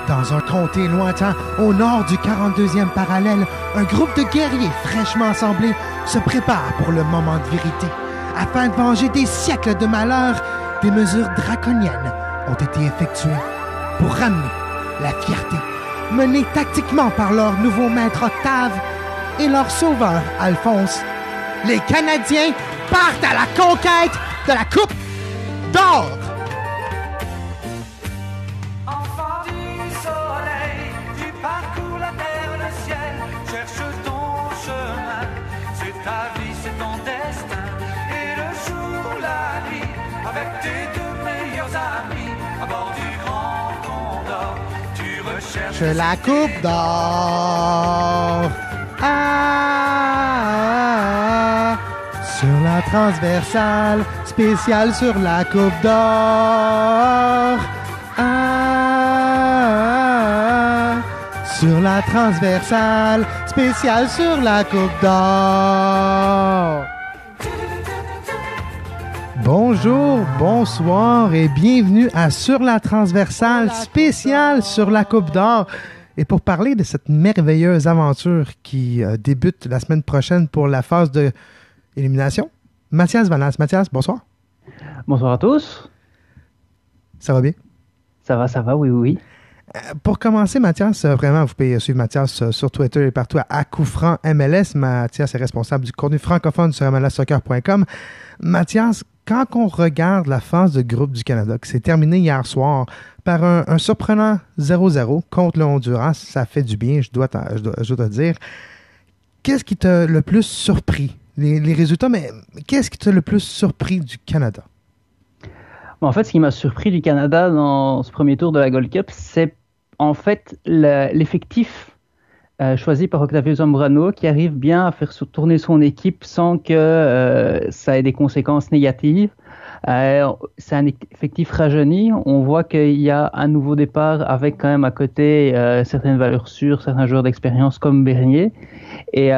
Dans un comté lointain, au nord du 42e parallèle, un groupe de guerriers fraîchement assemblés se prépare pour le moment de vérité. Afin de venger des siècles de malheur, des mesures draconiennes ont été effectuées pour ramener la fierté, menée tactiquement par leur nouveau maître Octave et leur sauveur Alphonse. Les Canadiens partent à la conquête de la Coupe d'Or! Cherche la Coupe d'Or. Sur la transversale, spéciale sur la Coupe d'Or. Sur la transversale, spéciale sur la Coupe d'Or. Bonjour, bonsoir et bienvenue à Sur la transversale spéciale sur la Coupe d'Or. Et pour parler de cette merveilleuse aventure qui débute la semaine prochaine pour la phase de élimination, Mathias Valence. Mathias, bonsoir. Bonsoir à tous. Ça va bien? Ça va, oui. Pour commencer, Mathias, vraiment, vous pouvez suivre Mathias sur Twitter et partout à Coufran MLS. Mathias est responsable du contenu francophone sur MLSsoccer.com. Mathias, quand on regarde la phase de groupe du Canada, qui s'est terminée hier soir par un surprenant 0-0 contre le Honduras, ça fait du bien, je dois te dire. Qu'est-ce qui t'a le plus surpris? Les résultats, mais qu'est-ce qui t'a le plus surpris du Canada? En fait, ce qui m'a surpris du Canada dans ce premier tour de la Gold Cup, c'est en fait l'effectif choisi par Octavio Zambrano qui arrive bien à faire tourner son équipe sans que ça ait des conséquences négatives. C'est un effectif rajeuni. On voit qu'il y a un nouveau départ avec quand même à côté certaines valeurs sûres, certains joueurs d'expérience comme Bernier. Et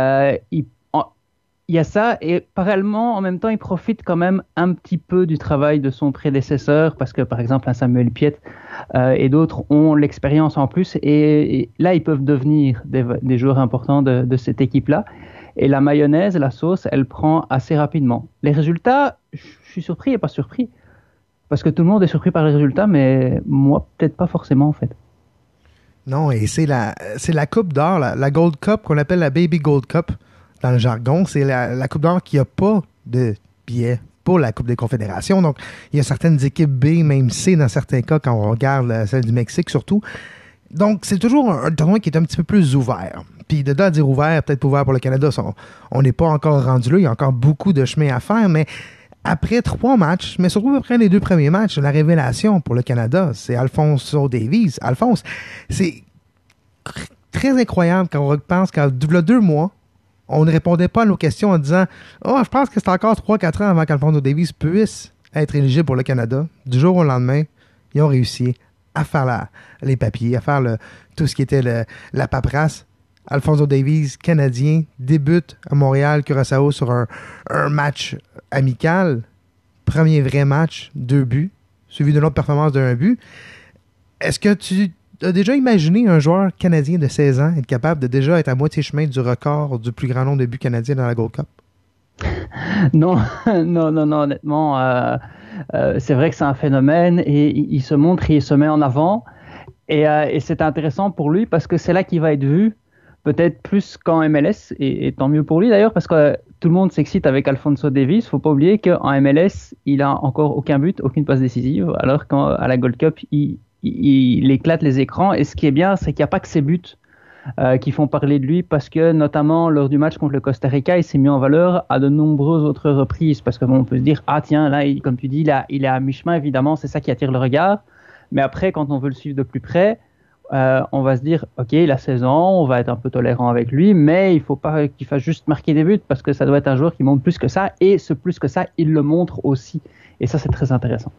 il y a ça, et parallèlement, en même temps, il profite quand même un petit peu du travail de son prédécesseur, parce que par exemple, un Samuel Piette et d'autres ont l'expérience en plus, et là, ils peuvent devenir des joueurs importants de cette équipe-là. Et la mayonnaise, la sauce, elle prend assez rapidement. Les résultats, je suis surpris et pas surpris, parce que tout le monde est surpris par les résultats, mais moi, peut-être pas forcément, en fait. Non, et c'est la Coupe d'Or, la Gold Cup, qu'on appelle la Baby Gold Cup, dans le jargon, c'est la Coupe d'Or qui n'a pas de billets pour la Coupe des Confédérations. Donc, il y a certaines équipes B, même C, dans certains cas, quand on regarde celle du Mexique surtout. Donc, c'est toujours un tournoi qui est un petit peu plus ouvert. Puis, de là à dire ouvert, peut-être pas ouvert pour le Canada, on n'est pas encore rendu là. Il y a encore beaucoup de chemin à faire, mais après 3 matchs, mais surtout après les 2 premiers matchs, la révélation pour le Canada, c'est Alphonso Davies. Alphonse, c'est très incroyable quand on pense qu'à 2 mois, on ne répondait pas à nos questions en disant « Oh, je pense que c'est encore 3-4 ans avant qu'Alphonso Davies puisse être éligible pour le Canada. » Du jour au lendemain, ils ont réussi à faire les papiers, à faire tout ce qui était la paperasse. Alphonso Davies, Canadien, débute à Montréal, Curaçao sur un match amical. Premier vrai match, 2 buts, suivi d'une autre performance d'1 but. Est-ce que tu as déjà imaginé un joueur canadien de 16 ans être capable de déjà être à moitié chemin du record du plus grand nombre de buts canadiens dans la Gold Cup? Non, honnêtement, c'est vrai que c'est un phénomène et il se montre et il se met en avant. Et c'est intéressant pour lui parce que c'est là qu'il va être vu, peut-être plus qu'en MLS, et tant mieux pour lui d'ailleurs, parce que tout le monde s'excite avec Alphonso Davies. Il ne faut pas oublier qu'en MLS, il a encore aucun but, aucune passe décisive, alors qu'à la Gold Cup, il éclate les écrans. Et ce qui est bien, c'est qu'il n'y a pas que ses buts qui font parler de lui, parce que notamment lors du match contre le Costa Rica, il s'est mis en valeur à de nombreuses autres reprises, parce que on peut se dire, ah tiens, là, comme tu dis, il est à mi-chemin, évidemment, c'est ça qui attire le regard. Mais après, quand on veut le suivre de plus près, on va se dire, ok, il a 16 ans, on va être un peu tolérant avec lui, mais il ne faut pas qu'il fasse juste marquer des buts, parce que ça doit être un joueur qui montre plus que ça, et ce plus que ça, il le montre aussi. Et ça, c'est très intéressant.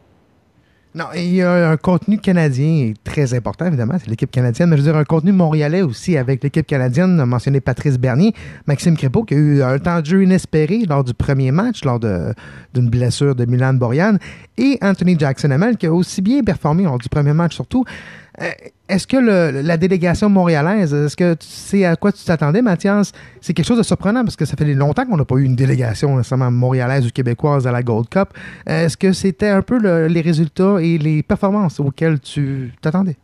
Non, il y a un contenu canadien très important, évidemment, c'est l'équipe canadienne, mais je veux dire un contenu montréalais aussi avec l'équipe canadienne. On a mentionné Patrice Bernier, Maxime Crépeau qui a eu un temps de jeu inespéré lors du premier match, lors d'une blessure de Milan Borjan, et Anthony Jackson-Hamel qui a aussi bien performé lors du premier match surtout. Est-ce que la délégation montréalaise, est-ce que tu sais à quoi tu t'attendais, Mathias? C'est quelque chose de surprenant parce que ça fait longtemps qu'on n'a pas eu une délégation nécessairement montréalaise ou québécoise à la Gold Cup. Est-ce que c'était un peu les résultats et les performances auxquelles tu t'attendais?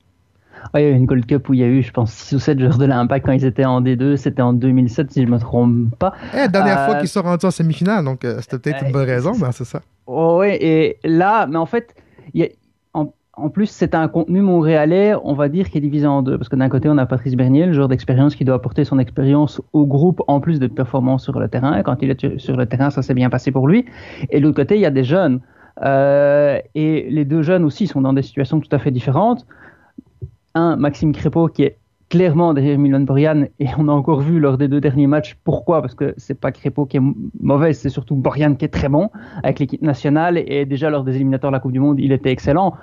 Ouais, il y a eu une Gold Cup où il y a eu, je pense, 6 ou 7 joueurs de l'Impact quand ils étaient en D2. C'était en 2007, si je ne me trompe pas. La dernière fois qu'ils sont rendus en semi-finale, donc c'était peut-être une bonne raison, mais c'est ça. Oui, et là, mais en fait, en plus, c'est un contenu montréalais, on va dire, qui est divisé en deux. Parce que d'un côté, on a Patrice Bernier, le joueur d'expérience qui doit apporter son expérience au groupe en plus de performances sur le terrain. Et quand il est sur le terrain, ça s'est bien passé pour lui. Et de l'autre côté, il y a des jeunes. Et les deux jeunes aussi sont dans des situations tout à fait différentes. Maxime Crépeau qui est clairement derrière Milan Borjan, et on a encore vu lors des 2 derniers matchs pourquoi, parce que c'est pas Crépeau qui est mauvais, c'est surtout Borjan qui est très bon avec l'équipe nationale, et déjà lors des éliminatoires de la Coupe du Monde il était excellent,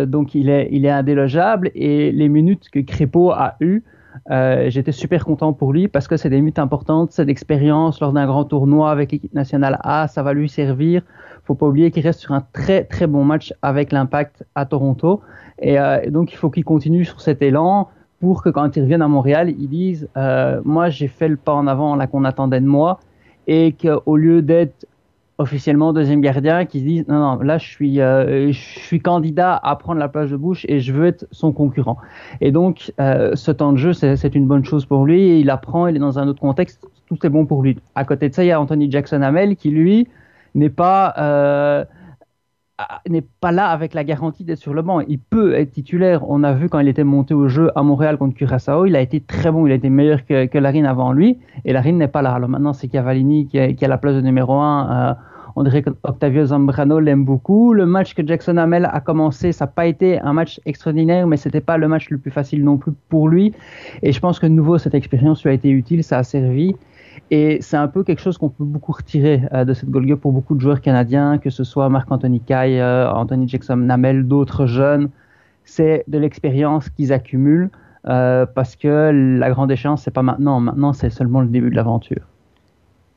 donc il est indélogeable, et les minutes que Crépeau a eues, j'étais super content pour lui parce que c'est des minutes importantes, c'est d'expérience lors d'un grand tournoi avec l'équipe nationale A, ça va lui servir. Faut pas oublier qu'il reste sur un très très bon match avec l'Impact à Toronto, et donc il faut qu'il continue sur cet élan pour que quand il revienne à Montréal, ils disent moi j'ai fait le pas en avant là qu'on attendait de moi, et qu'au lieu d'être officiellement deuxième gardien, qu'ils se disent non, là je suis candidat à prendre la place de Bush et je veux être son concurrent. Et donc ce temps de jeu c'est une bonne chose pour lui, et il apprend, il est dans un autre contexte, tout est bon pour lui. À côté de ça, il y a Anthony Jackson-Hamel qui lui n'est pas là avec la garantie d'être sur le banc. Il peut être titulaire. On a vu quand il était monté au jeu à Montréal contre Curaçao, il a été très bon, il a été meilleur que Larin avant lui, et Larin n'est pas là. Alors maintenant c'est Cavallini qui a la place de numéro 1. On dirait qu'Octavio Zambrano l'aime beaucoup. Le match que Jackson Hamel a commencé, ça n'a pas été un match extraordinaire, mais c'était pas le match le plus facile non plus pour lui, et je pense que de nouveau cette expérience lui a été utile, ça a servi. Et c'est un peu quelque chose qu'on peut beaucoup retirer de cette Gold Cup pour beaucoup de joueurs canadiens, que ce soit Marc-Anthony Kaye, Anthony Jackson-Hamel, d'autres jeunes. C'est de l'expérience qu'ils accumulent parce que la grande échéance, c'est pas maintenant. Maintenant, c'est seulement le début de l'aventure.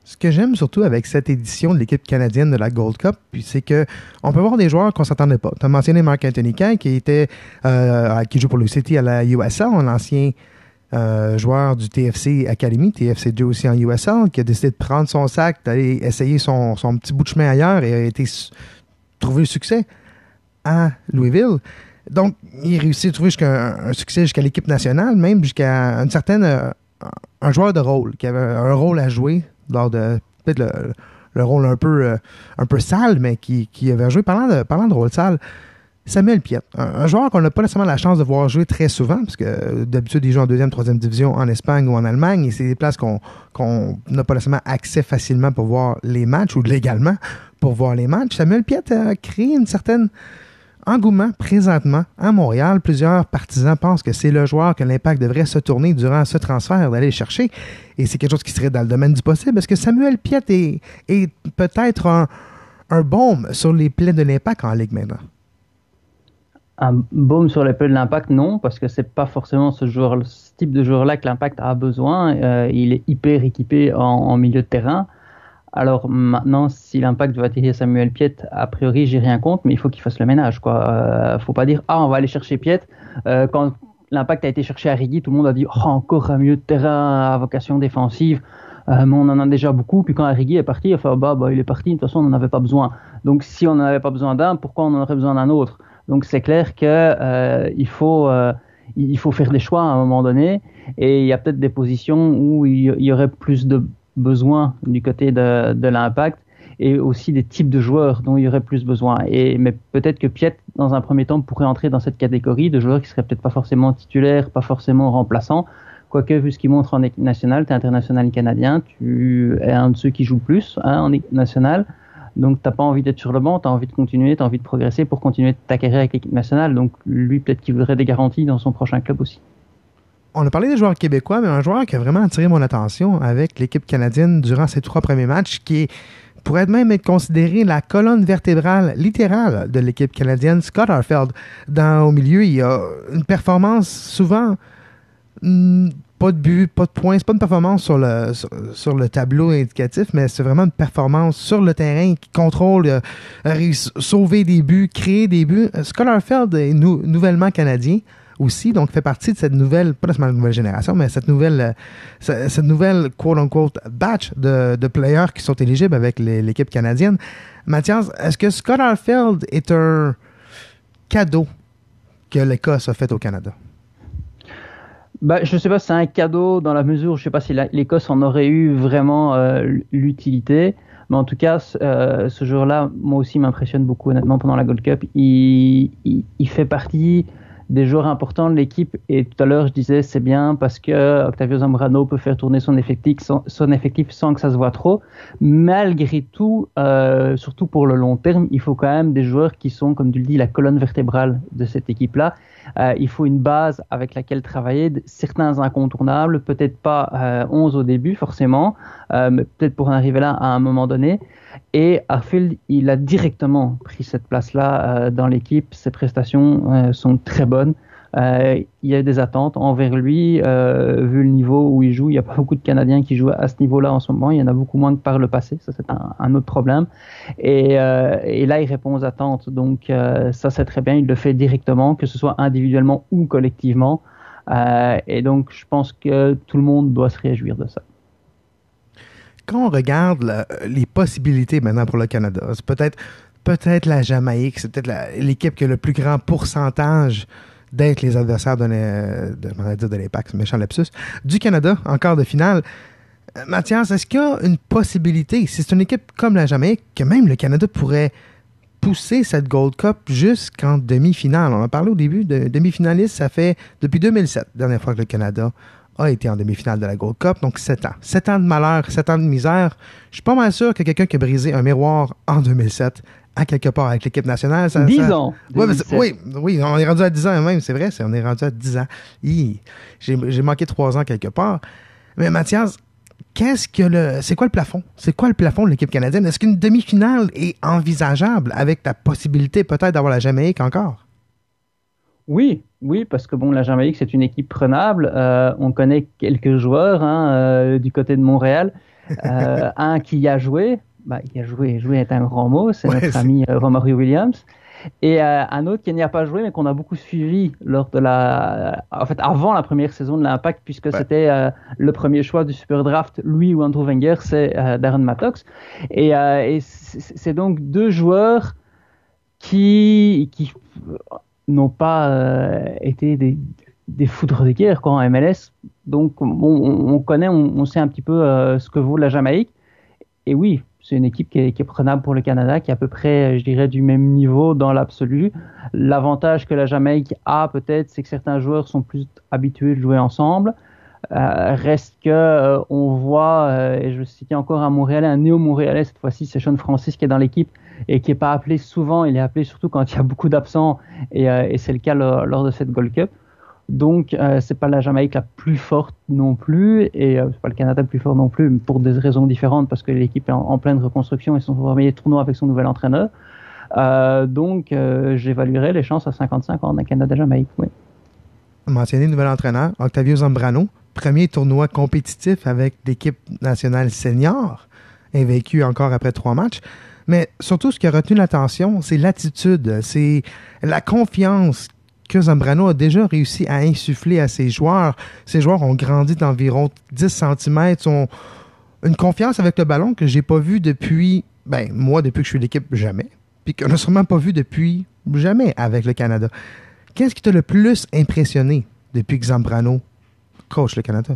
Ce que j'aime surtout avec cette édition de l'équipe canadienne de la Gold Cup, c'est que on peut voir des joueurs qu'on ne s'attendait pas. Tu as mentionné Marc-Anthony Kaye qui joue pour le City à la USL, un ancien joueur du TFC Academy, TFC2 aussi en USL, qui a décidé de prendre son sac, d'aller essayer son petit bout de chemin ailleurs, et a été trouver le succès à Louisville. Donc, il réussit à trouver un succès jusqu'à l'équipe nationale, même jusqu'à une certaine un joueur de rôle, qui avait un rôle à jouer lors de peut-être le rôle un peu sale, mais qui avait joué, parlant de rôle sale, Samuel Piette, un joueur qu'on n'a pas nécessairement la chance de voir jouer très souvent, parce que d'habitude, il joue en 2e, 3e division en Espagne ou en Allemagne, et c'est des places qu'on n'a pas nécessairement accès facilement pour voir les matchs, ou légalement pour voir les matchs. Samuel Piette a créé une certaine engouement présentement à Montréal. Plusieurs partisans pensent que c'est le joueur que l'Impact devrait se tourner durant ce transfert, d'aller le chercher, et c'est quelque chose qui serait dans le domaine du possible. Est-ce que Samuel Piette est peut-être un baume sur les plaies de l'Impact en Ligue maintenant? Un baume sur les plaies de l'Impact, non, parce que c'est pas forcément ce type de joueur-là que l'Impact a besoin. Il est hyper équipé en milieu de terrain. Alors maintenant, si l'Impact veut attirer Samuel Piette, a priori, j'ai rien contre, mais il faut qu'il fasse le ménage, quoi. Faut pas dire on va aller chercher Piette. Quand l'Impact a été cherché à Rigui, tout le monde a dit encore un milieu de terrain à vocation défensive. Mais on en a déjà beaucoup. Puis quand Arrigui est parti, enfin il est parti. De toute façon, on n'en avait pas besoin. Donc si on n'en avait pas besoin d'un, pourquoi on en aurait besoin d'un autre? Donc c'est clair que il faut faire des choix à un moment donné, et il y a peut-être des positions où il y aurait plus de besoin du côté de l'Impact, et aussi des types de joueurs dont il y aurait plus besoin. Mais peut-être que Piette, dans un premier temps, pourrait entrer dans cette catégorie de joueurs qui seraient peut-être pas forcément titulaires, pas forcément remplaçants. Quoique, vu ce qu'il montre en équipe nationale, tu es international canadien, tu es un de ceux qui joue plus en équipe nationale. Donc, t'as pas envie d'être sur le banc, t'as envie de continuer, t'as envie de progresser pour continuer ta carrière avec l'équipe nationale. Donc, lui, peut-être qu'il voudrait des garanties dans son prochain club aussi. On a parlé des joueurs québécois, mais un joueur qui a vraiment attiré mon attention avec l'équipe canadienne durant ses 3 premiers matchs, qui pourrait même être considéré la colonne vertébrale littérale de l'équipe canadienne, Scott Arfield. Au milieu, il a une performance souvent pas de but, pas de points. C'est pas une performance sur le tableau indicatif, mais c'est vraiment une performance sur le terrain qui contrôle, sauver des buts, créer des buts. Scott Arfield est nouvellement canadien aussi, donc fait partie de cette nouvelle, pas nécessairement la nouvelle génération, mais cette nouvelle quote-unquote batch de players qui sont éligibles avec l'équipe canadienne. Mathias, est-ce que Scott Arfield est un cadeau que l'Écosse a fait au Canada? Je ne sais pas si c'est un cadeau dans la mesure où je ne sais pas si l'Écosse en aurait eu vraiment l'utilité. Mais en tout cas, ce joueur-là, moi aussi, m'impressionne beaucoup, honnêtement, pendant la Gold Cup. Il fait partie des joueurs importants de l'équipe. Et tout à l'heure, je disais, c'est bien parce que Octavio Zambrano peut faire tourner son effectif sans que ça se voit trop. Malgré tout, surtout pour le long terme, il faut quand même des joueurs qui sont, comme tu le dis, la colonne vertébrale de cette équipe-là. Il faut une base avec laquelle travailler, certains incontournables, peut-être pas 11 au début forcément, mais peut-être pour en arriver là à un moment donné. Et Arfield, il a directement pris cette place-là dans l'équipe. Ses prestations sont très bonnes. Il y a des attentes envers lui, vu le niveau où il joue. Il n'y a pas beaucoup de Canadiens qui jouent à ce niveau-là en ce moment. Il y en a beaucoup moins que par le passé. Ça, c'est un autre problème. Et là, il répond aux attentes. Donc, ça, c'est très bien. Il le fait directement, que ce soit individuellement ou collectivement. Et donc, je pense que tout le monde doit se réjouir de ça. Quand on regarde les possibilités maintenant pour le Canada, c'est peut-être la Jamaïque, c'est peut-être l'équipe qui a le plus grand pourcentage d'être les adversaires de l'Impact, c'est méchant lapsus, du Canada en quart de finale. Mathias, est-ce qu'il y a une possibilité, si c'est une équipe comme la Jamaïque, que même le Canada pourrait pousser cette Gold Cup jusqu'en demi-finale? On a parlé au début de demi-finaliste, ça fait depuis 2007, dernière fois que le Canada a été en demi-finale de la Gold Cup, donc 7 ans. 7 ans de malheur, 7 ans de misère. Je suis pas mal sûr que quelqu'un qui a brisé un miroir en 2007, à quelque part avec l'équipe nationale... 10 ans! Ouais, oui, on est rendu à 10 ans même, c'est vrai, on est rendu à 10 ans. J'ai manqué 3 ans quelque part. Mais Mathias, c'est quoi le plafond? C'est quoi le plafond de l'équipe canadienne? Est-ce qu'une demi-finale est envisageable avec la possibilité peut-être d'avoir la Jamaïque encore? Oui, parce que la Jamaïque, c'est une équipe prenable. On connaît quelques joueurs du côté de Montréal. Un qui y a joué, jouer est un grand mot, c'est notre ami Romario Williams. Et un autre qui n'y a pas joué, mais qu'on a beaucoup suivi avant la première saison de l'Impact, puisque c'était le premier choix du Super Draft, lui ou Andrew Wenger, c'est Darren Mattox. Et c'est donc deux joueurs qui n'ont pas été des foudres de guerre en MLS. Donc on connaît, on sait un petit peu ce que vaut la Jamaïque. Et oui, c'est une équipe qui est prenable pour le Canada, qui est à peu près, je dirais, du même niveau dans l'absolu. L'avantage que la Jamaïque a peut-être, c'est que certains joueurs sont plus habitués de jouer ensemble. Reste que on voit, et je citais encore un Montréalais, un néo-Montréalais, cette fois-ci c'est Sean Francis qui est dans l'équipe et qui n'est pas appelé souvent, il est appelé surtout quand il y a beaucoup d'absents et c'est le cas lors de cette Gold Cup. Donc c'est pas la Jamaïque la plus forte non plus et c'est pas le Canada le plus fort non plus pour des raisons différentes parce que l'équipe est en pleine reconstruction et son premier tournoi avec son nouvel entraîneur. Donc j'évaluerais les chances à 50-50 d'un Canada-Jamaïque, oui. Mentionné nouvel entraîneur, Octavio Zambrano, premier tournoi compétitif avec l'équipe nationale senior, invaincu encore après 3 matchs. Mais surtout, ce qui a retenu l'attention, c'est l'attitude, c'est la confiance que Zambrano a déjà réussi à insuffler à ses joueurs. Ses joueurs ont grandi d'environ 10 cm, ont une confiance avec le ballon que j'ai pas vue depuis, moi, depuis que je suis l'équipe, jamais. Puis qu'on n'a sûrement pas vu depuis jamais avec le Canada. Qu'est-ce qui t'a le plus impressionné depuis que Zambrano coach le Canada?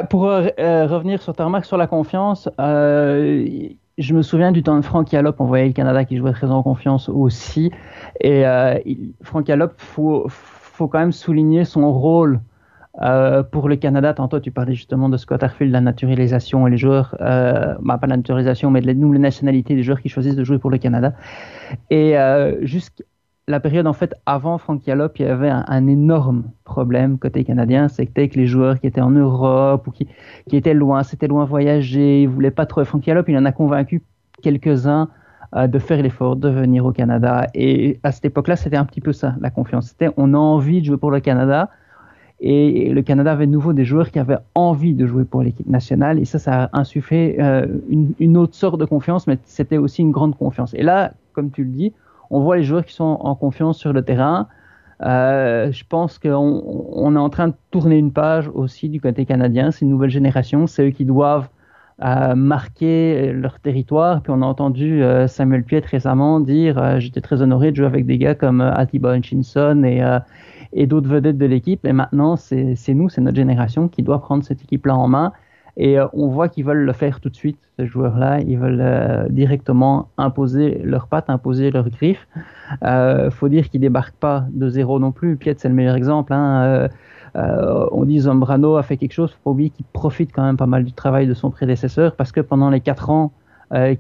Pour revenir sur ta remarque sur la confiance, je me souviens du temps de Frank Yallop, on voyait le Canada qui jouait très en confiance aussi. Et Frank Yallop, faut quand même souligner son rôle pour le Canada. Tantôt, tu parlais justement de Scott Arfield, la naturalisation et les joueurs, pas la naturalisation, mais les nationalités des joueurs qui choisissent de jouer pour le Canada. Et jusqu'à la période, en fait, avant Frank Yallop, il y avait un énorme problème côté canadien, c'était que les joueurs qui étaient en Europe ou qui étaient loin, c'était loin voyager, ils voulaient pas trop. Frank Yallop, il en a convaincu quelques-uns de faire l'effort de venir au Canada. Et à cette époque-là, c'était un petit peu ça, la confiance. C'était on a envie de jouer pour le Canada. Et le Canada avait de nouveau des joueurs qui avaient envie de jouer pour l'équipe nationale. Et ça a insufflé une autre sorte de confiance, mais c'était aussi une grande confiance. Et là, comme tu le dis, on voit les joueurs qui sont en confiance sur le terrain. Je pense qu'on est en train de tourner une page aussi du côté canadien. C'est une nouvelle génération. C'est eux qui doivent marquer leur territoire. Puis on a entendu Samuel Piette récemment dire j'étais très honoré de jouer avec des gars comme Atiba Hutchinson et d'autres vedettes de l'équipe. Et maintenant, c'est nous, c'est notre génération qui doit prendre cette équipe-là en main. Et on voit qu'ils veulent le faire tout de suite, ces joueurs-là. Ils veulent directement imposer leurs pattes, imposer leurs griffes. Faut dire qu'ils débarquent pas de zéro non plus. Piet, c'est le meilleur exemple. On dit Zambrano a fait quelque chose. Faut pas oublier qu'il profite quand même pas mal du travail de son prédécesseur, parce que pendant les 4 ans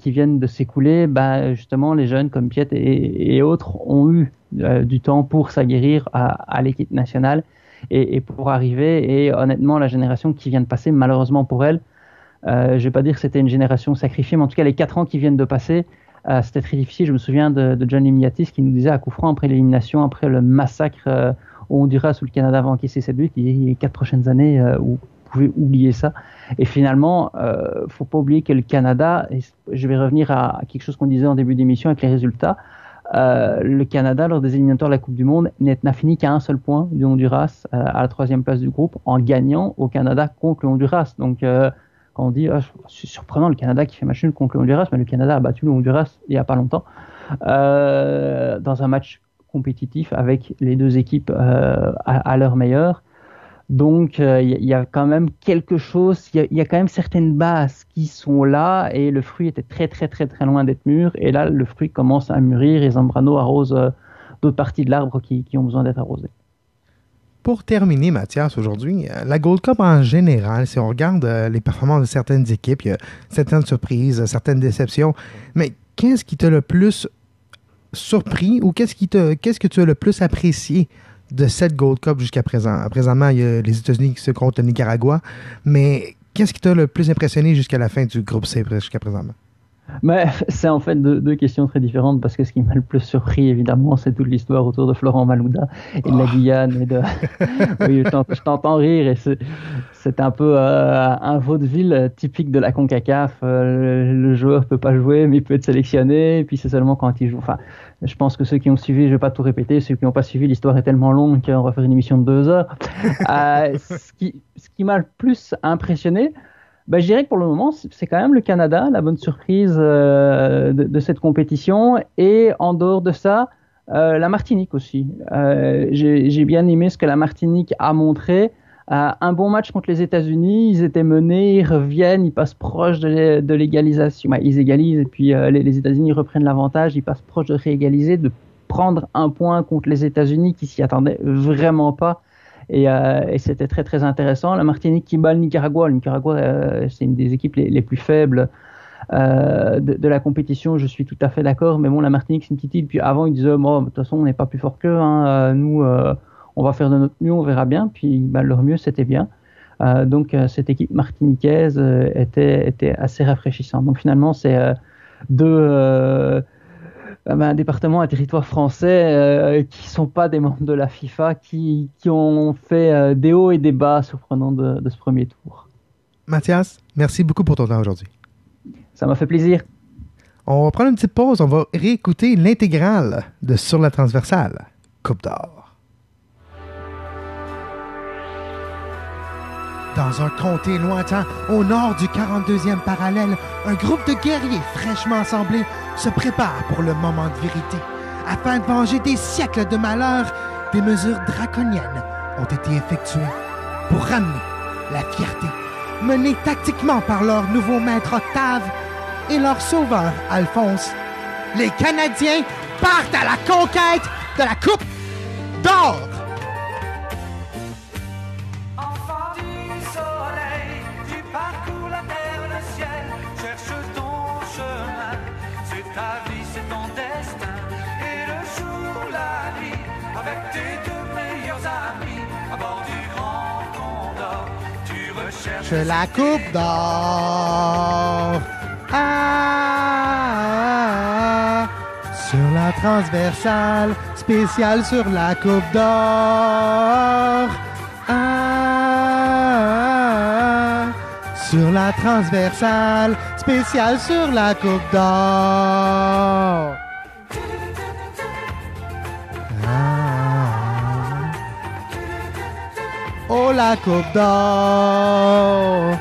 qui viennent de s'écouler, justement, les jeunes comme Piet et autres ont eu du temps pour s'aguerrir à l'équipe nationale et pour arriver. Et honnêtement, la génération qui vient de passer, malheureusement pour elle, je vais pas dire que c'était une génération sacrifiée, mais en tout cas les 4 ans qui viennent de passer, c'était très difficile. Je me souviens de Johnny Miatis qui nous disait à coup franc après l'élimination, après le massacre au Honduras où le Canada va encaisser 7 buts, il dit les 4 prochaines années où vous pouvez oublier ça. Et finalement, faut pas oublier que le Canada, et je vais revenir à quelque chose qu'on disait en début d'émission avec les résultats, le Canada, lors des éliminatoires de la Coupe du Monde, n'a fini qu'à un seul point du Honduras à la 3e place du groupe, en gagnant au Canada contre le Honduras. Donc, quand on dit, c'est surprenant le Canada qui fait match nul contre le Honduras, mais le Canada a battu le Honduras il n'y a pas longtemps, dans un match compétitif avec les deux équipes à leur meilleur. Donc, il y a quand même quelque chose, il y a quand même certaines bases qui sont là, et le fruit était très, très, très, très loin d'être mûr. Et là, le fruit commence à mûrir et Zambrano arrose d'autres parties de l'arbre qui ont besoin d'être arrosées. Pour terminer, Mathias, aujourd'hui, la Gold Cup en général, si on regarde les performances de certaines équipes, il y a certaines surprises, certaines déceptions, mais qu'est-ce qui t'a le plus surpris ou qu'est-ce que tu as le plus apprécié de cette Gold Cup jusqu'à présent? Présentement, il y a les États-Unis qui se contre le Nicaragua, mais qu'est-ce qui t'a le plus impressionné jusqu'à la fin du groupe C jusqu'à présent? Mais c'est en fait deux questions très différentes, parce que ce qui m'a le plus surpris, évidemment, c'est toute l'histoire autour de Florent Malouda et de la Guyane. Oui, je t'entends rire, et c'est un peu un vaudeville typique de la CONCACAF. Le joueur peut pas jouer, mais il peut être sélectionné, et puis c'est seulement quand il joue. Enfin, je pense que ceux qui ont suivi, je vais pas tout répéter, ceux qui n'ont pas suivi, l'histoire est tellement longue qu'on va faire une émission de 2 heures. Ce qui m'a le plus impressionné, je dirais que pour le moment, c'est quand même le Canada, la bonne surprise de cette compétition. Et en dehors de ça, la Martinique aussi. J'ai bien aimé ce que la Martinique a montré. Un bon match contre les États-Unis, ils étaient menés, ils reviennent, ils passent proche de l'égalisation. Ils égalisent, et puis les États-Unis reprennent l'avantage, ils passent proche de réégaliser, de prendre un point contre les États-Unis qui s'y attendaient vraiment pas. Et c'était très très intéressant. La Martinique qui bat le Nicaragua. Le Nicaragua, c'est une des équipes les plus faibles de la compétition. Je suis tout à fait d'accord. Mais bon, la Martinique, c'est une petite île. Puis avant, ils disaient, de toute façon, on n'est pas plus fort qu'eux. Nous, on va faire de notre mieux, on verra bien. Puis leur mieux, c'était bien. Donc cette équipe martiniquaise était assez rafraîchissante. Donc finalement, c'est un département, un territoire français qui sont pas des membres de la FIFA, qui ont fait des hauts et des bas surprenants de ce premier tour. Mathias, merci beaucoup pour ton temps aujourd'hui. Ça m'a fait plaisir. On va prendre une petite pause, on va réécouter l'intégrale de Sur la transversale, Coupe d'or. Dans un comté lointain, au nord du 42e parallèle, un groupe de guerriers fraîchement assemblés se prépare pour le moment de vérité. Afin de venger des siècles de malheur, des mesures draconiennes ont été effectuées pour ramener la fierté, menée tactiquement par leur nouveau maître Octave et leur sauveur Alphonse. Les Canadiens partent à la conquête de la Coupe d'or! Cherche la Coupe d'or. Sur la transversale, spéciale sur la Coupe d'or. Sur la transversale, spéciale sur la Coupe d'or. Oh, la Coupe d'or.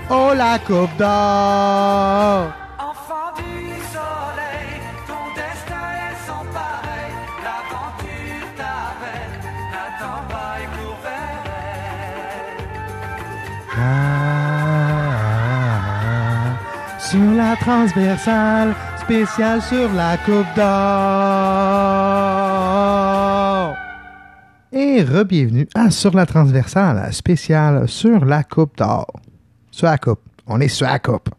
Oh, la Coupe d'or. Enfant du soleil, ton destin est sans pareil. L'aventure t'appelle, n'attends pas et cours vers elle. Sur la transversale, spéciale sur la Coupe d'or. Et re-bienvenue à Sur la transversale, spéciale sur la Coupe d'or. Sur la Coupe. On est sur la Coupe.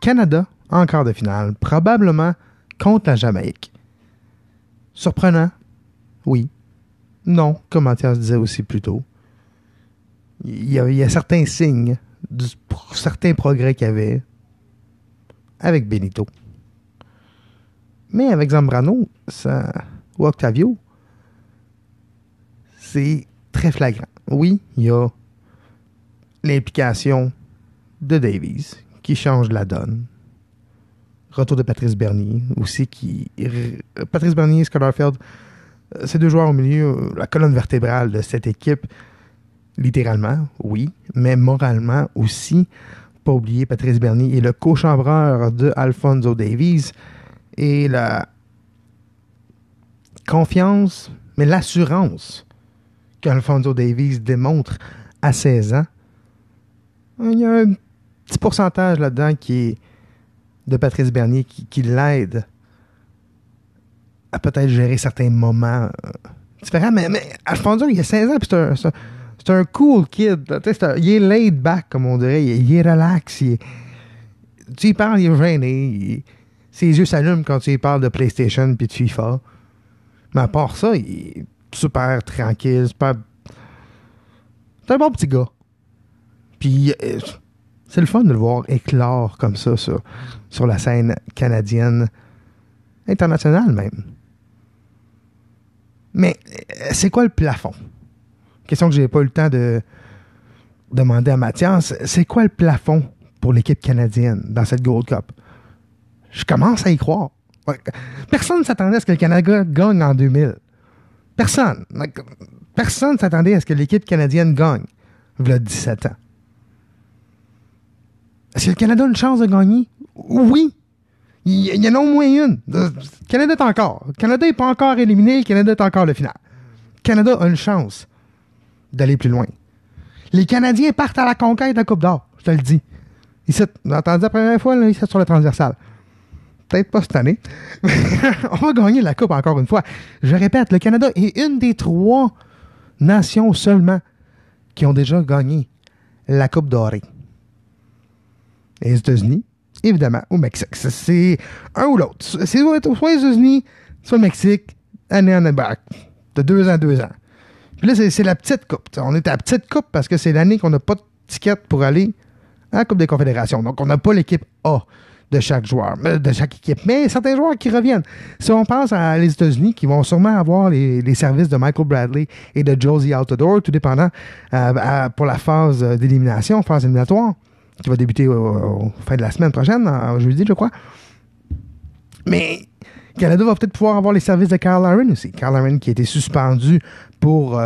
Canada, en quart de finale, probablement contre la Jamaïque. Surprenant? Oui. Non, comme Mathias disait aussi plus tôt. Il y a certains signes, certains progrès qu'il y avait avec Benito. Mais avec Zambrano ou Octavio, c'est très flagrant. Oui, il y a l'implication de Davies qui change la donne. Retour de Patrice Bernier aussi Patrice Bernier et Scott Arfield, ces deux joueurs au milieu, la colonne vertébrale de cette équipe, littéralement, oui, mais moralement aussi. Pas oublier, Patrice Bernier est le co-chambreur de Alphonso Davies et la confiance, mais l'assurance qu'Alphonso Davies démontre à 16 ans. Il y a un petit pourcentage là-dedans qui est de Patrice Bernier qui l'aide à peut-être gérer certains moments différents. Mais Alphonso, il a 16 ans, puis c'est un cool kid. Il est laid back, comme on dirait. Il est relax. Tu y parles, il est gêné. Ses yeux s'allument quand tu lui parles de PlayStation puis de FIFA. Mais à part ça, il est super tranquille. C'est un bon petit gars. Puis c'est le fun de le voir éclore comme ça sur la scène canadienne, internationale même. Mais c'est quoi le plafond? Question que j'ai pas eu le temps de demander à Mathias. C'est quoi le plafond pour l'équipe canadienne dans cette Gold Cup? Je commence à y croire. Personne ne s'attendait à ce que le Canada gagne en 2000. Personne. Personne ne s'attendait à ce que l'équipe canadienne gagne. Il y a 17 ans. Est-ce que le Canada a une chance de gagner? Oui. Il y en a au moins une. Le Canada est encore. Le Canada n'est pas encore éliminé. Le Canada est encore le final. Le Canada a une chance d'aller plus loin. Les Canadiens partent à la conquête de la Coupe d'or. Je te le dis. Ici, on a entendu la première fois, là, ici sur le transversal. Peut-être pas cette année. On va gagner la Coupe encore une fois. Je répète, le Canada est une des 3 nations seulement qui ont déjà gagné la Coupe dorée. Les États-Unis, évidemment, au Mexique. C'est un ou l'autre. C'est soit les États-Unis, soit le Mexique, année en back. De 2 ans. Puis là, c'est la petite coupe. On est à la petite coupe parce que c'est l'année qu'on n'a pas de ticket pour aller à la Coupe des Confédérations. Donc, on n'a pas l'équipe A de chaque joueur, de chaque équipe. Mais certains joueurs qui reviennent. Si on pense à les États-Unis, qui vont sûrement avoir les services de Michael Bradley et de Josie Altidore, tout dépendant pour la phase d'élimination, phase éliminatoire, qui va débuter au fin de la semaine prochaine, en jeudi, je crois. Mais le Canada va peut-être pouvoir avoir les services de Kyle Larin aussi. Kyle Larin qui a été suspendu pour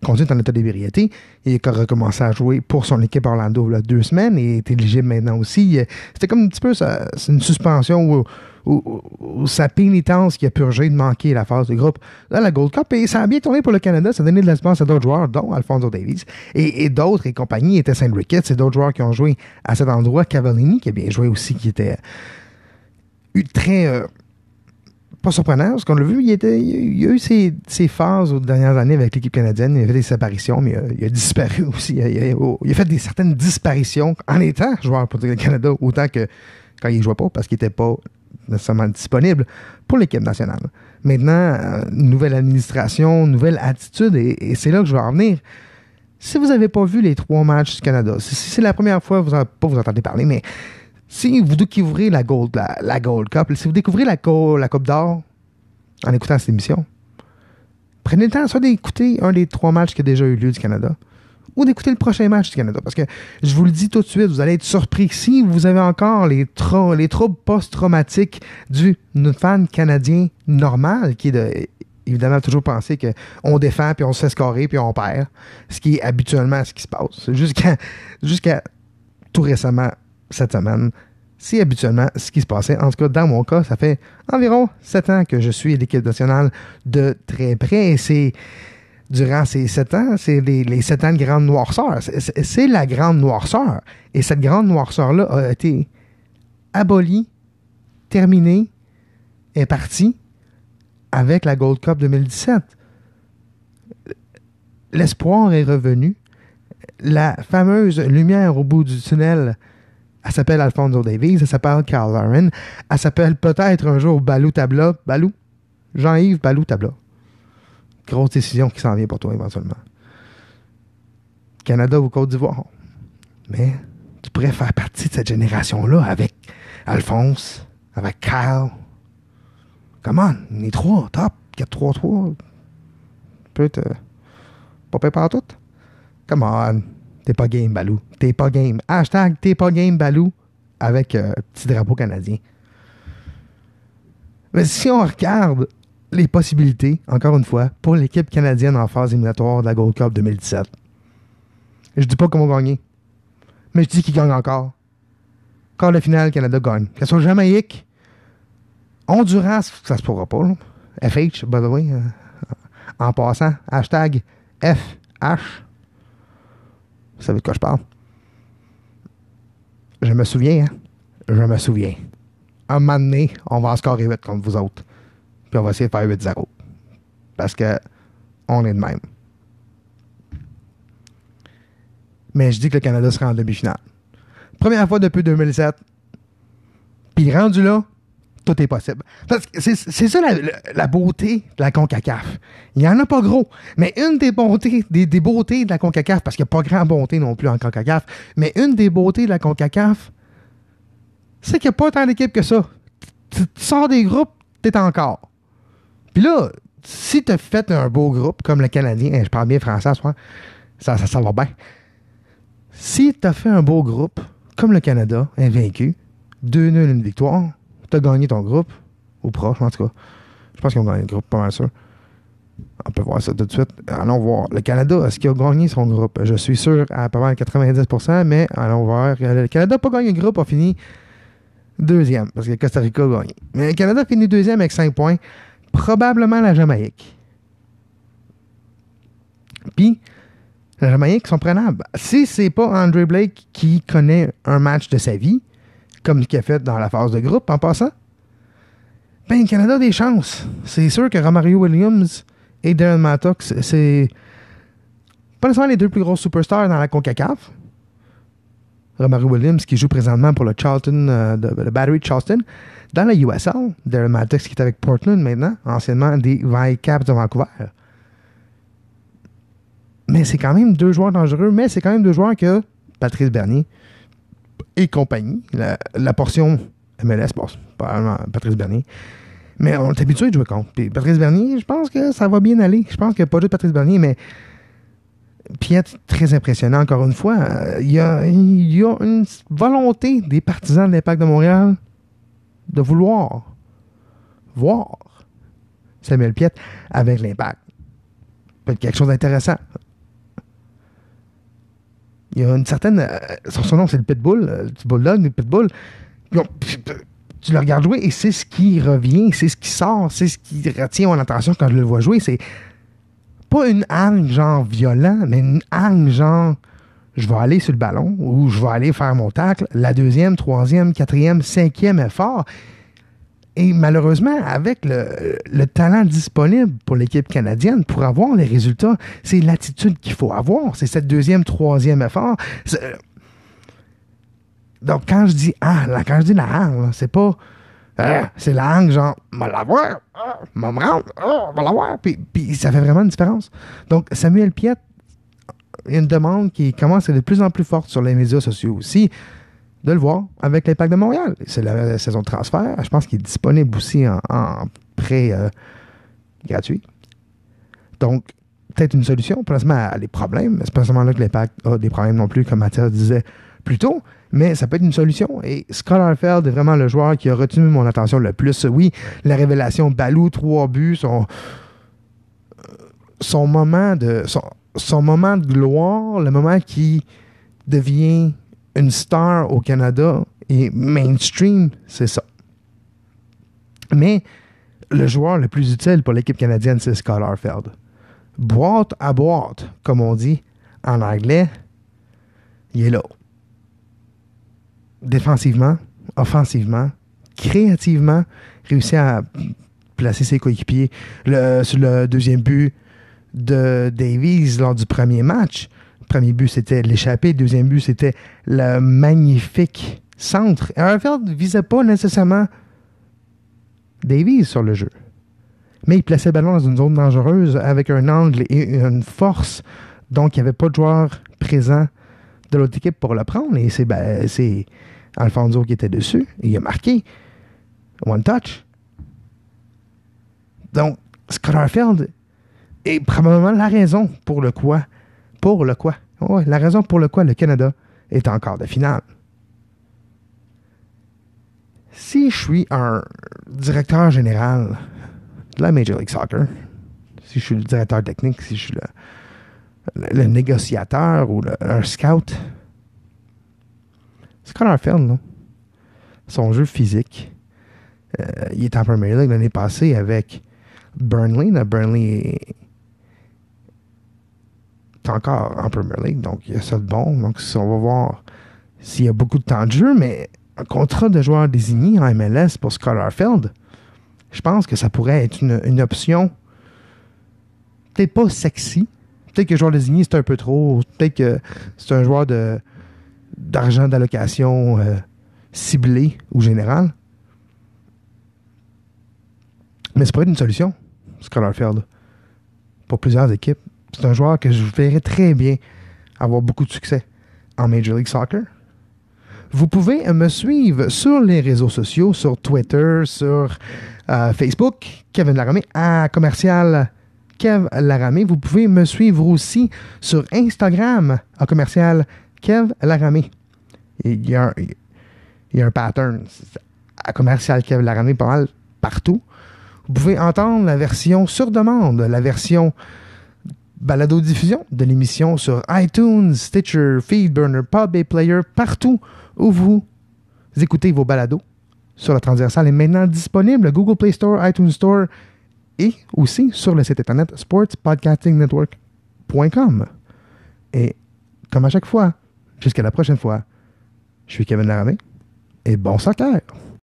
conduite en état d'ébriété et qui a recommencé à jouer pour son équipe Orlando il y a 2 semaines et est éligible maintenant aussi. C'était comme un petit peu c'est une suspension ou sa pénitence qui a purgé de manquer la phase de groupe dans la Gold Cup. Et ça a bien tourné pour le Canada. Ça a donné de l'espace à d'autres joueurs, dont Alphonso Davies. Et d'autres et compagnie étaient St. Ricketts et d'autres joueurs qui ont joué à cet endroit. Cavallini, qui a bien joué aussi, qui était très... pas surprenant, parce qu'on l'a vu, il a eu ses phases aux dernières années avec l'équipe canadienne. Il a fait des apparitions, mais il a disparu aussi. Il a fait certaines disparitions en étant joueur pour le Canada, autant que quand il ne jouait pas, parce qu'il n'était pas nécessairement disponible pour l'équipe nationale. Maintenant, nouvelle administration, nouvelle attitude, et c'est là que je vais en venir. Si vous n'avez pas vu les 3 matchs du Canada, si c'est la première fois, pas vous entendez parler, mais si vous découvrez la Gold Cup, si vous découvrez la Coupe d'or en écoutant cette émission, prenez le temps soit d'écouter un des 3 matchs qui a déjà eu lieu du Canada ou d'écouter le prochain match du Canada. Parce que je vous le dis tout de suite, vous allez être surpris. Si vous avez encore les troubles post-traumatiques du fan canadien normal, qui est de évidemment toujours penser qu'on défend, puis on se fait scorer, puis on perd, ce qui est habituellement ce qui se passe. Jusqu'à tout récemment, cette semaine, c'est habituellement ce qui se passait. En tout cas, dans mon cas, ça fait environ 7 ans que je suis l'équipe nationale de très près. Et c'est durant ces 7 ans, c'est les 7 ans de grande noirceur. C'est la grande noirceur. Et cette grande noirceur-là a été abolie, terminée, est partie avec la Gold Cup 2017. L'espoir est revenu. La fameuse lumière au bout du tunnel, elle s'appelle Alphonso Davies, elle s'appelle Carl Lauren, elle s'appelle peut-être un jour Balou Tabla. Balou? Jean-Yves Balou Tabla. Grosse décision qui s'en vient pour toi éventuellement. Canada ou Côte d'Ivoire. Mais tu pourrais faire partie de cette génération-là avec Alphonse, avec Kyle. Come on, les 3, top, 4-3-3. Peut-être pas préparé tout. Come on, t'es pas game, Balou. T'es pas game. Hashtag t'es pas game, Balou, avec petit drapeau canadien. Mais si on regarde les possibilités, encore une fois, pour l'équipe canadienne en phase éliminatoire de la Gold Cup 2017, je dis pas comment gagner, mais je dis qu'ils gagnent encore. Quart de finale, Canada gagne. Que ce soit Jamaïque, Honduras, ça se pourra pas, là. FH, by the way, en passant, hashtag FH. Vous savez de quoi je parle? Je me souviens, hein? Je me souviens. Un moment donné, on va en scorer 8 contre vous autres. Puis on va essayer de faire 8-0. Parce que on est de même. Mais je dis que le Canada sera en demi-finale. Première fois depuis 2007. Puis rendu là, tout est possible. Parce que c'est ça la beauté de la CONCACAF. Il n'y en a pas gros. Mais une des beautés, des beautés de la CONCACAF, parce qu'il n'y a pas grand bonté non plus en CONCACAF, mais une des beautés de la CONCACAF, c'est qu'il n'y a pas tant d'équipes que ça. Tu sors des groupes, t'es encore. Puis là, si tu as fait un beau groupe comme le Canadien, je parle bien français ce soir, ça va bien. Si tu as fait un beau groupe comme le Canada, invaincu, 2-0, une victoire, tu as gagné ton groupe, ou proche en tout cas. Je pense qu'ils ont gagné le groupe, pas mal sûr. On peut voir ça tout de suite. Allons voir. Le Canada, est-ce qu'il a gagné son groupe? Je suis sûr à peu près 90%, mais allons voir. Le Canada n'a pas gagné le groupe, a fini deuxième, parce que Costa Rica a gagné. Mais le Canada a fini deuxième avec 5 points. Probablement la Jamaïque. Puis, la Jamaïque sont prenables. Si c'est pas Andre Blake qui connaît un match de sa vie, comme ce qu'il a fait dans la phase de groupe en passant, ben le Canada a des chances. C'est sûr que Romario Williams et Darren Mattox, c'est pas nécessairement les 2 plus grosses superstars dans la CONCACAF. Romario Williams qui joue présentement pour le Charlton, le Battery de Charleston. Dans la USL, Darren Mattox qui est avec Portland maintenant, anciennement des Whitecaps de Vancouver. Mais c'est quand même 2 joueurs dangereux, mais c'est quand même 2 joueurs que Patrice Bernier et compagnie, la portion MLS, bon, c'est pas Patrice Bernier, mais on est habitué de jouer contre. Puis Patrice Bernier, je pense que ça va bien aller. Je pense que pas juste Patrice Bernier, mais Piet, très impressionnant encore une fois. Il y a une volonté des partisans de l'Impact de Montréal de vouloir voir Samuel Piet avec l'Impact. Peut-être quelque chose d'intéressant. Il y a une certaine... son nom, c'est le Pitbull, le Bulldog, le Pitbull. Tu le regardes jouer et c'est ce qui revient, c'est ce qui sort, c'est ce qui retient mon attention quand je le vois jouer. C'est pas une hargne genre violent, mais une hargne genre je vais aller sur le ballon ou je vais aller faire mon tacle. La 2e, 3e, 4e, 5e effort. Et malheureusement, avec le talent disponible pour l'équipe canadienne, pour avoir les résultats, c'est l'attitude qu'il faut avoir. C'est cette 2e, 3e effort. Donc, quand je dis la hargne, c'est pas... c'est la hargne genre, va l'avoir, va me rendre, va l'avoir. Puis ça fait vraiment une différence. Donc, Samuel Piet, il y a une demande qui commence à être de plus en plus forte sur les médias sociaux aussi. de le voir avec l'Impact de Montréal. C'est la saison de transfert. Je pense qu'il est disponible aussi en prêt gratuit. Donc, peut-être une solution. Pour l'instant, à les problèmes. C'est pas seulement là que l'Impact a des problèmes non plus, comme Mathias disait plus tôt, mais ça peut être une solution. Et Scott Arfield est vraiment le joueur qui a retenu mon attention le plus. Oui, la révélation, Balou, 3 buts, son moment de gloire, le moment qui devient une star au Canada et mainstream, c'est ça. Mais le joueur le plus utile pour l'équipe canadienne, c'est Scott Arfield. Boîte à boîte, comme on dit en anglais, il est là. Défensivement, offensivement, créativement, réussit à placer ses coéquipiers. Sur le deuxième but de Davies lors du premier match, le premier but c'était l'échappée, le deuxième but c'était le magnifique centre. Et Arfield ne visait pas nécessairement Davies sur le jeu, mais il plaçait le ballon dans une zone dangereuse avec un angle et une force, donc il n'y avait pas de joueur présent de l'autre équipe pour le prendre, et c'est Alfonso qui était dessus, et il a marqué one touch. Donc Scott Arfield est probablement la raison pour le quoi le Canada est en quart de finale. Si je suis un directeur général de la Major League Soccer, si je suis le directeur technique, si je suis le négociateur ou un scout, Scott Arfield, là, son jeu physique, il est en Premier League l'année passée avec Burnley. Là, Burnley est encore en Premier League, donc il y a ça de bon. Donc on va voir s'il y a beaucoup de temps de jeu, mais un contrat de joueur désigné en MLS pour Scott Arfield, je pense que ça pourrait être une option peut-être pas sexy. Peut-être que joueur désigné, c'est un peu trop. Peut-être que c'est un joueur d'argent d'allocation ciblé ou général. Mais ça pourrait être une solution, Scott Arfield, pour plusieurs équipes. C'est un joueur que je verrais très bien avoir beaucoup de succès en Major League Soccer. Vous pouvez me suivre sur les réseaux sociaux, sur Twitter, sur Facebook, Kevin Laramé, à commercial Kev Laramé. Vous pouvez me suivre aussi sur Instagram, à commercial Kev Laramé. Il y a un pattern, à commercial Kev Laramé, pas mal partout. Vous pouvez entendre la version sur demande, la version balado-diffusion de l'émission sur iTunes, Stitcher, Feedburner, Podbay Player, partout où vous écoutez vos balados sur la transversale est maintenant disponible, Google Play Store, iTunes Store et aussi sur le site internet sportspodcastingnetwork.com. Et comme à chaque fois, jusqu'à la prochaine fois, je suis Kevin Laramé et bon soccer!